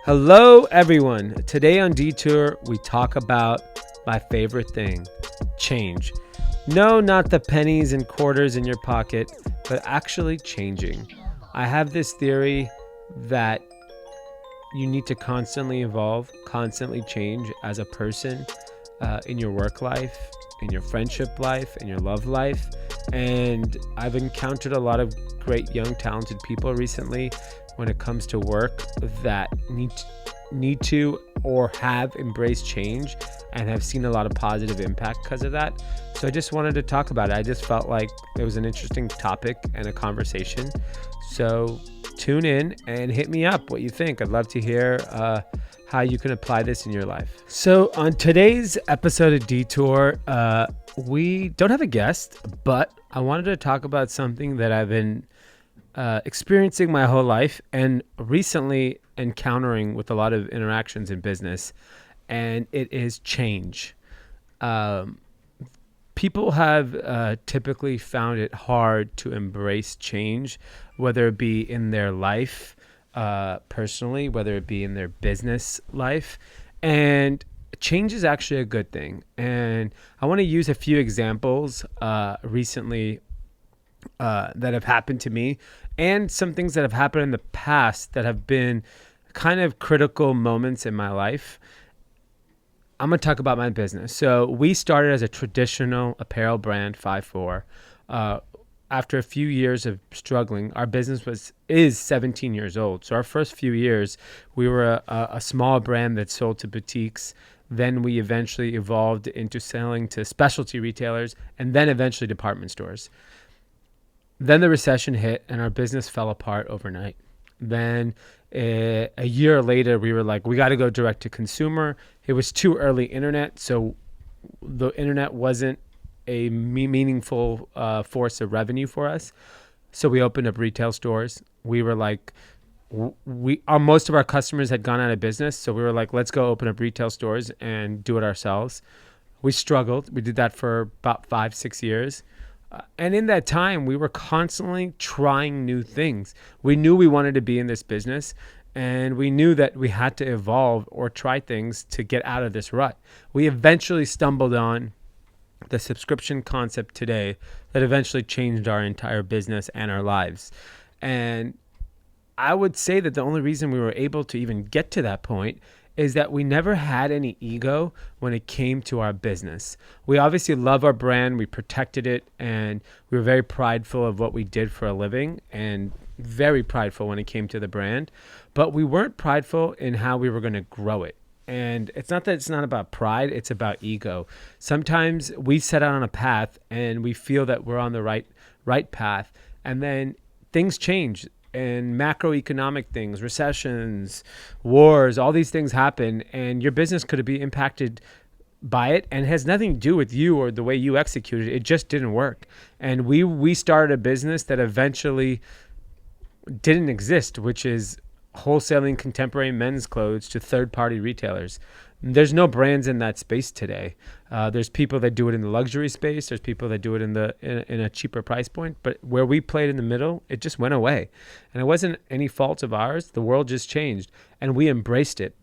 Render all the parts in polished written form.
Hello, everyone. Today on DEETOUR, we talk about my favorite thing, change. No, not the pennies and quarters in your pocket, but actually changing. I have this theory that you need to constantly evolve, constantly change as a person in your work life, in your friendship life, in your love life. And I've encountered a lot of great, young, talented people recently when it comes to work that need to or have embraced change and have seen a lot of positive impact because of that. So I just wanted to talk about it. I just felt like it was an interesting topic and a conversation. So tune in and hit me up what you think. I'd love to hear how you can apply this in your life. So on today's episode of DEETOUR, we don't have a guest, but I wanted to talk about something that I've been experiencing my whole life and recently encountering with a lot of interactions in business, and it is change. People have typically found it hard to embrace change, whether it be in their life personally, whether it be in their business life. And change is actually a good thing. And I want to use a few examples recently that have happened to me and some things that have happened in the past that have been kind of critical moments in my life. I'm going to talk about my business. So we started as a traditional apparel brand, 5'4". After a few years of struggling, our business is 17 years old. So our first few years, we were a small brand that sold to boutiques. Then we eventually evolved into selling to specialty retailers and then eventually department stores. Then the recession hit and our business fell apart overnight. Then a year later, we were like, we got to go direct to consumer. It was too early internet, so the internet wasn't a meaningful force of revenue for us. So we opened up retail stores. We were like, most of our customers had gone out of business, so we were like, let's go open up retail stores and do it ourselves. We struggled. We did that for about 5-6 years. And in that time, we were constantly trying new things. We knew we wanted to be in this business, and we knew that we had to evolve or try things to get out of this rut. We eventually stumbled on the subscription concept today that eventually changed our entire business and our lives. And I would say that the only reason we were able to even get to that point is that we never had any ego when it came to our business. We obviously love our brand, we protected it, and we were very prideful of what we did for a living and very prideful when it came to the brand, but we weren't prideful in how we were going to grow it. And it's not that it's not about pride, it's about ego. Sometimes we set out on a path and we feel that we're on the right path, and then things change. And macroeconomic things, recessions, wars, all these things happen, and your business could be impacted by it, and it has nothing to do with you or the way you executed it. It just didn't work. And we started a business that eventually didn't exist, which is wholesaling contemporary men's clothes to third-party retailers. There's no brands in that space today. There's people that do it in the luxury space. There's people that do it in a cheaper price point. But where we played in the middle, it just went away. And it wasn't any fault of ours. The world just changed, and we embraced it.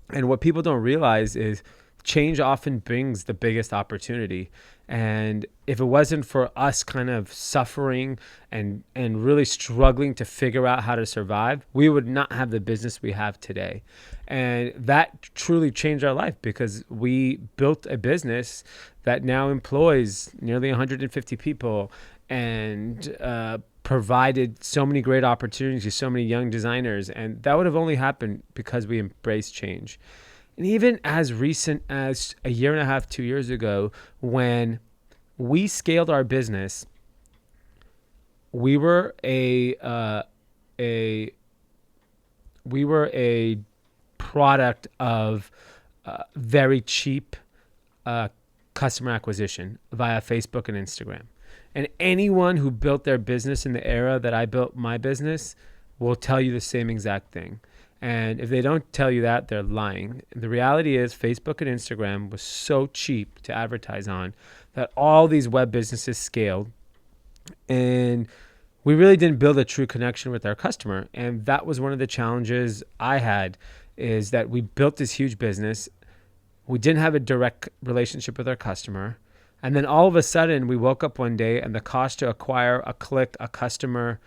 And what people don't realize is change often brings the biggest opportunity. And if it wasn't for us kind of suffering and really struggling to figure out how to survive, we would not have the business we have today. And that truly changed our life because we built a business that now employs nearly 150 people and provided so many great opportunities to so many young designers. And that would have only happened because we embraced change. And even as recent as a year and a half, 2 years ago, when we scaled our business, we were a product of very cheap customer acquisition via Facebook and Instagram. And anyone who built their business in the era that I built my business will tell you the same exact thing. And if they don't tell you that, they're lying. The reality is Facebook and Instagram was so cheap to advertise on that all these web businesses scaled. And we really didn't build a true connection with our customer. And that was one of the challenges I had is that we built this huge business. We didn't have a direct relationship with our customer. And then all of a sudden we woke up one day and the cost to acquire a click, a customer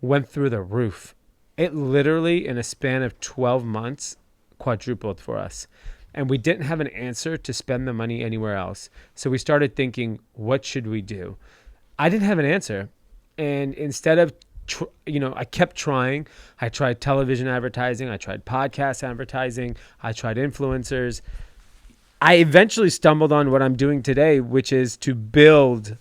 went through the roof. It literally in a span of 12 months quadrupled for us. And we didn't have an answer to spend the money anywhere else. So we started thinking, what should we do? I didn't have an answer. And instead of, I kept trying. I tried television advertising. I tried podcast advertising. I tried influencers. I eventually stumbled on what I'm doing today, which is to build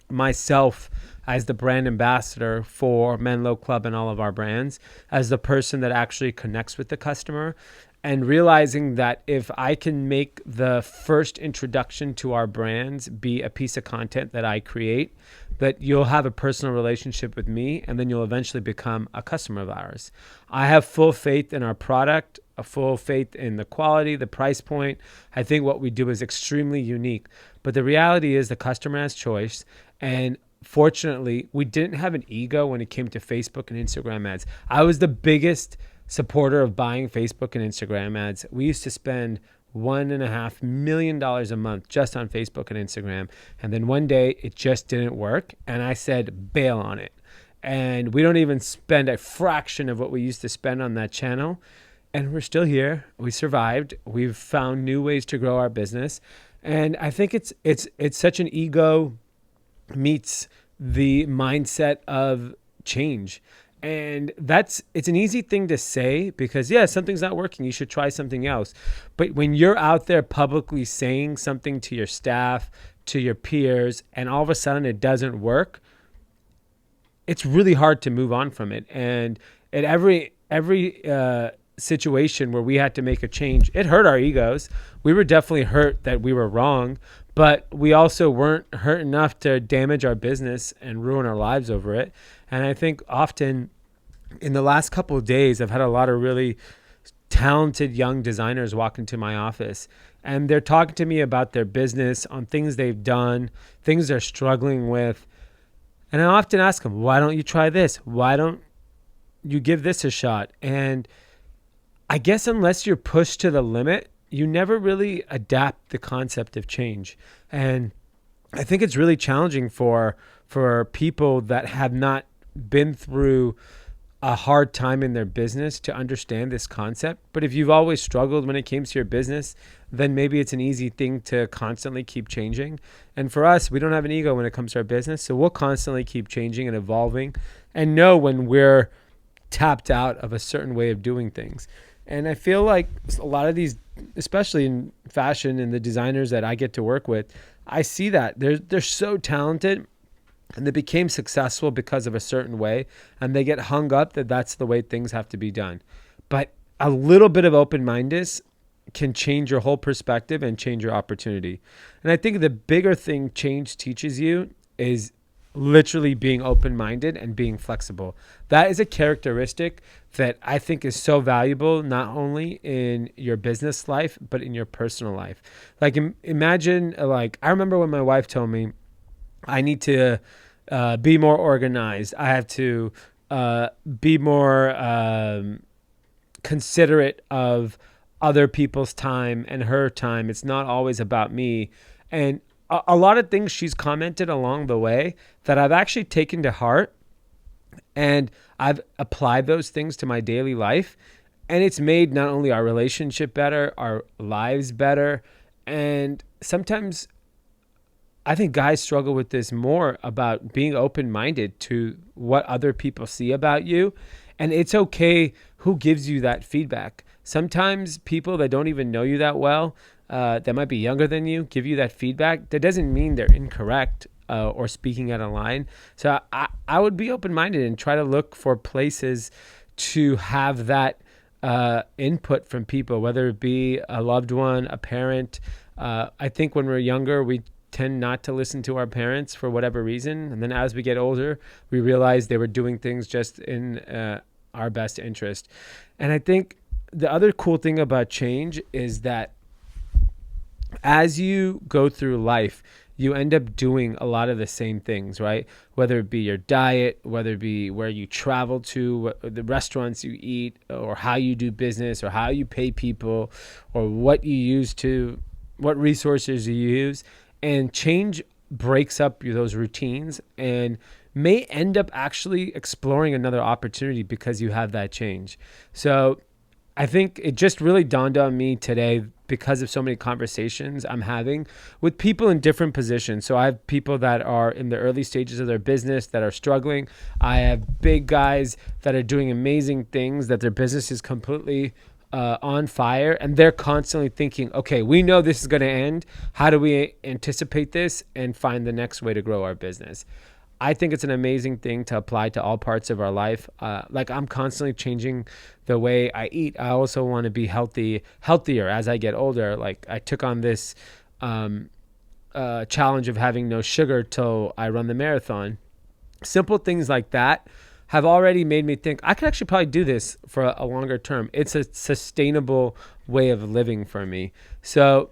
myself as the brand ambassador for Menlo Club and all of our brands, as the person that actually connects with the customer, and realizing that if I can make the first introduction to our brands be a piece of content that I create, that you'll have a personal relationship with me, and then you'll eventually become a customer of ours. I have full faith in our product, a full faith in the quality, the price point. I think what we do is extremely unique. But the reality is the customer has choice. And fortunately, we didn't have an ego when it came to Facebook and Instagram ads. I was the biggest supporter of buying Facebook and Instagram ads. We used to spend $1.5 million a month just on Facebook and Instagram. And then one day it just didn't work. And I said, bail on it. And we don't even spend a fraction of what we used to spend on that channel. And we're still here. We survived. We've found new ways to grow our business. And I think it's such an ego meets the mindset of change. And it's an easy thing to say because, yeah, something's not working. You should try something else. But when you're out there publicly saying something to your staff, to your peers, and all of a sudden it doesn't work, it's really hard to move on from it. And at every situation where we had to make a change, it hurt our egos. We were definitely hurt that we were wrong, but we also weren't hurt enough to damage our business and ruin our lives over it. And I think often in the last couple of days, I've had a lot of really talented young designers walk into my office, and they're talking to me about their business, on things they've done, things they're struggling with. And I often ask them, why don't you try this? Why don't you give this a shot? And I guess unless you're pushed to the limit, you never really adapt the concept of change. And I think it's really challenging for people that have not been through a hard time in their business to understand this concept. But if you've always struggled when it comes to your business, then maybe it's an easy thing to constantly keep changing. And for us, we don't have an ego when it comes to our business. So we'll constantly keep changing and evolving and know when we're tapped out of a certain way of doing things. And I feel like a lot of these, especially in fashion and the designers that I get to work with, I see that they're so talented and they became successful because of a certain way, and they get hung up that that's the way things have to be done. But a little bit of open-mindedness can change your whole perspective and change your opportunity. And I think the bigger thing change teaches you is literally being open-minded and being flexible. That is a characteristic that I think is so valuable, not only in your business life, but in your personal life. Like imagine, like, I remember when my wife told me I need to be more organized. I have to be more considerate of other people's time and her time. It's not always about me. And a lot of things she's commented along the way that I've actually taken to heart, and I've applied those things to my daily life. And it's made not only our relationship better, our lives better. And sometimes I think guys struggle with this more, about being open-minded to what other people see about you. And it's okay who gives you that feedback. Sometimes people that don't even know you that well, that might be younger than you, give you that feedback. That doesn't mean they're incorrect or speaking out of line. So I would be open-minded and try to look for places to have that input from people, whether it be a loved one, a parent. I think when we're younger, we tend not to listen to our parents for whatever reason. And then as we get older, we realize they were doing things just in our best interest. And I think the other cool thing about change is that as you go through life, you end up doing a lot of the same things, right? Whether it be your diet, whether it be where you travel to, the restaurants you eat, or how you do business, or how you pay people, or what resources you use. And change breaks up those routines and may end up actually exploring another opportunity because you have that change. So I think it just really dawned on me today because of so many conversations I'm having with people in different positions. So I have people that are in the early stages of their business that are struggling. I have big guys that are doing amazing things, that their business is completely on fire, and they're constantly thinking, okay, we know this is going to end. How do we anticipate this and find the next way to grow our business? I think it's an amazing thing to apply to all parts of our life. Like, I'm constantly changing the way I eat. I also want to be healthier as I get older. Like, I took on this challenge of having no sugar till I run the marathon. Simple things like that have already made me think I could actually probably do this for a longer term. It's a sustainable way of living for me. So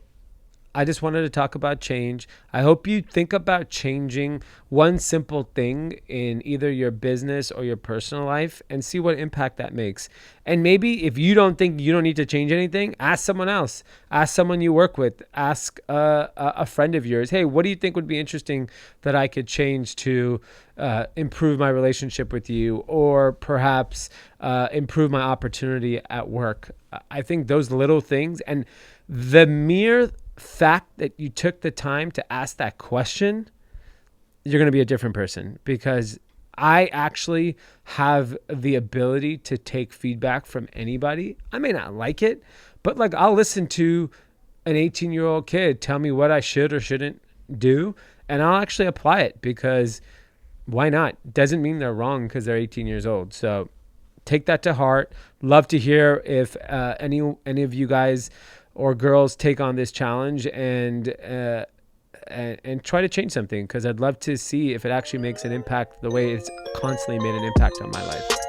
I just wanted to talk about change. I hope you think about changing one simple thing in either your business or your personal life and see what impact that makes. And maybe if you don't think you don't need to change anything, ask someone else. Ask someone you work with. Ask a friend of yours, hey, what do you think would be interesting that I could change to improve my relationship with you, or perhaps improve my opportunity at work? I think those little things, and the mere fact that you took the time to ask that question, you're going to be a different person, because I actually have the ability to take feedback from anybody. I may not like it, but like, I'll listen to an 18-year-old kid tell me what I should or shouldn't do, and I'll actually apply it, because why not? Doesn't mean they're wrong because they're 18 years old. So take that to heart. Love to hear if any of you guys or girls take on this challenge and try to change something, because I'd love to see if it actually makes an impact the way it's constantly made an impact on my life.